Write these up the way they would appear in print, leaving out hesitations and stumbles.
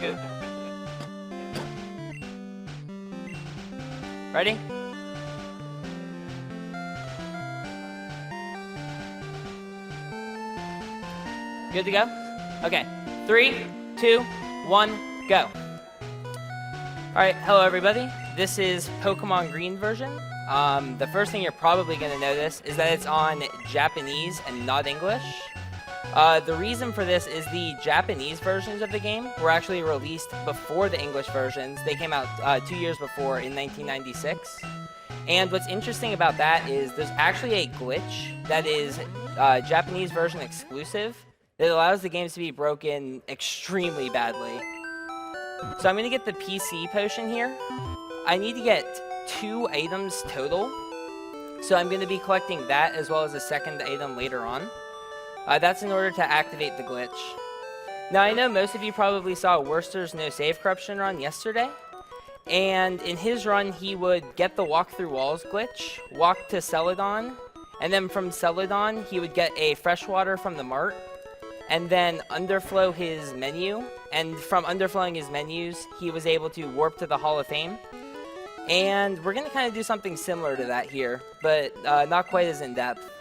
Good. Ready? Good to go? Okay. 3, 2, 1, go. Alright, hello everybody. This is Pokemon Green version. The first thing you're probably going to notice is that it's on Japanese and not English. The reason for this is the Japanese versions of the game were actually released before the English versions. They came out 2 years before in 1996. And what's interesting about that is there's actually a glitch that is Japanese version exclusive that allows the games to be broken extremely badly. So I'm going to get the PC potion here. I need to get 2 items total. So I'm going to be collecting that as well as a second item later on. That's in order to activate the glitch. Now I know most of you probably saw Worcester's No Save Corruption run yesterday. And in his run he would get the walk through walls glitch, walk to Celadon, and then from Celadon he would get a freshwater from the mart, and then underflow his menu, and from underflowing his menus he was able to warp to the Hall of Fame. And we're going to kind of do something similar to that here, but not quite as in-depth.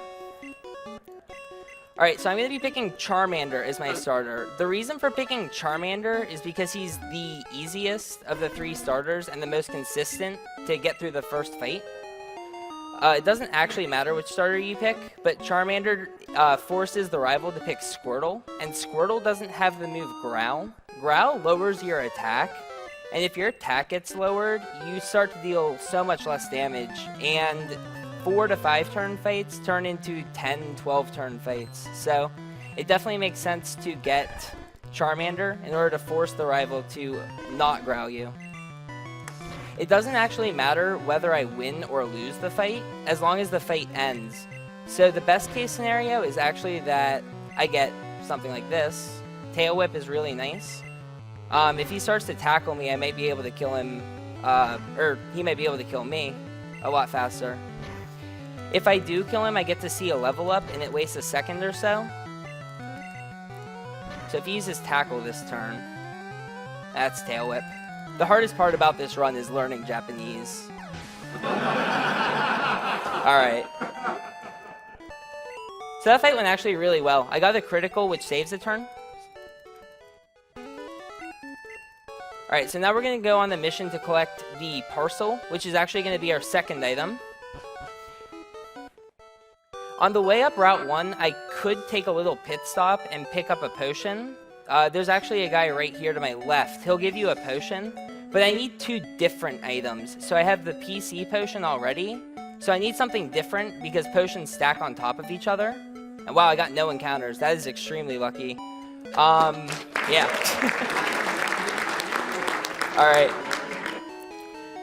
Alright, so I'm going to be picking Charmander as my starter. The reason for picking Charmander is because he's the easiest of the 3 starters and the most consistent to get through the first fight. It doesn't actually matter which starter you pick, but Charmander forces the rival to pick Squirtle, and Squirtle doesn't have the move Growl. Growl lowers your attack, and if your attack gets lowered, you start to deal so much less damage, and 4 to 5 turn fights turn into 10, 12 turn fights. So it definitely makes sense to get Charmander in order to force the rival to not growl you. It doesn't actually matter whether I win or lose the fight, as long as the fight ends. So the best case scenario is actually that I get something like this. Tail Whip is really nice. If he starts to tackle me, I might be able to kill him, or he might be able to kill me a lot faster. If I do kill him, I get to see a level up, and it wastes a second or so. So if he uses Tackle this turn, that's Tail Whip. The hardest part about this run is learning Japanese. Alright. So that fight went actually really well. I got a critical, which saves a turn. Alright, so now we're going to go on the mission to collect the Parcel, which is actually going to be our second item. On the way up Route 1, I could take a little pit stop and pick up a potion. There's actually a guy right here to my left. He'll give you a potion, but I need 2 different items. So I have the PC potion already, so I need something different because potions stack on top of each other. And wow, I got no encounters. That is extremely lucky. Yeah. Alright.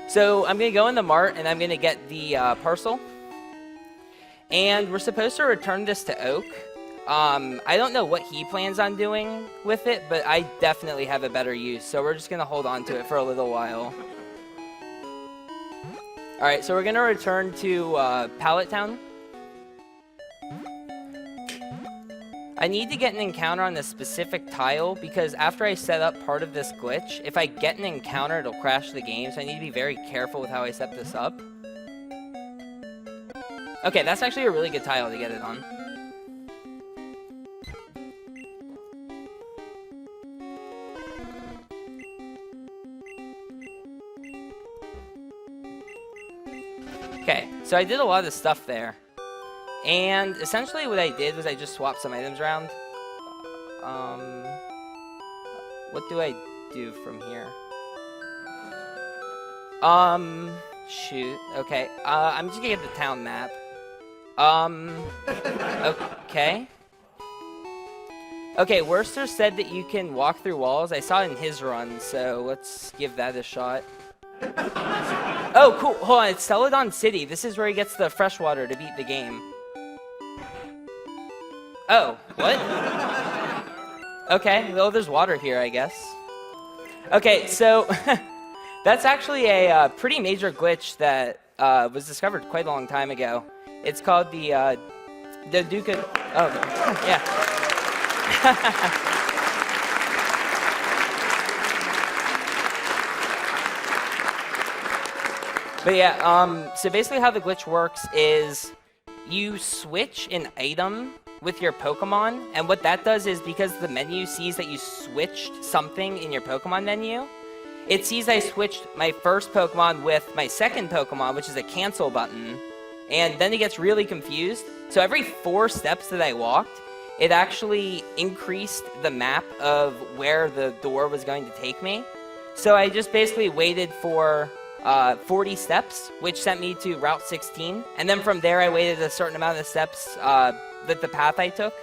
So I'm going to go in the mart and I'm going to get the Parcel. And we're supposed to return this to Oak. I don't know what he plans on doing with it, but I definitely have a better use, so we're just going to hold on to it for a little while. Alright, so we're going to return to Pallet Town. I need to get an encounter on this specific tile, because after I set up part of this glitch, if I get an encounter, it'll crash the game, so I need to be very careful with how I set this up. Okay, that's actually a really good tile to get it on. Okay, so I did a lot of stuff there. And essentially what I did was I just swapped some items around. What do I do from here? Shoot. Okay, I'm just gonna get the town map. Okay. Okay, Worcester said that you can walk through walls. I saw it in his run, so let's give that a shot. Oh, cool. Hold on, it's Celadon City. This is where he gets the freshwater to beat the game. Oh, what? Okay, well, there's water here, I guess. Okay, so that's actually a pretty major glitch that was discovered quite a long time ago. It's called the Duke of... Oh, yeah. But yeah, so basically how the glitch works is you switch an item with your Pokemon, and what that does is because the menu sees that you switched something in your Pokemon menu, it sees I switched my first Pokemon with my second Pokemon, which is a cancel button, and then it gets really confused. So every 4 steps that I walked, it actually increased the map of where the door was going to take me. So I just basically waited for 40 steps, which sent me to Route 16, and then from there I waited a certain amount of steps that the path I took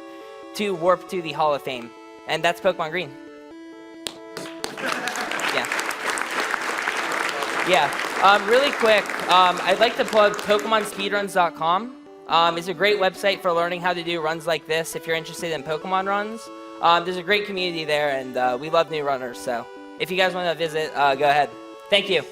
to warp to the Hall of Fame, and that's Pokemon Green. Yeah. Really quick, I'd like to plug PokemonSpeedruns.com. It's a great website for learning how to do runs like this if you're interested in Pokemon runs. There's a great community there, and we love new runners, so if you guys want to visit, go ahead. Thank you.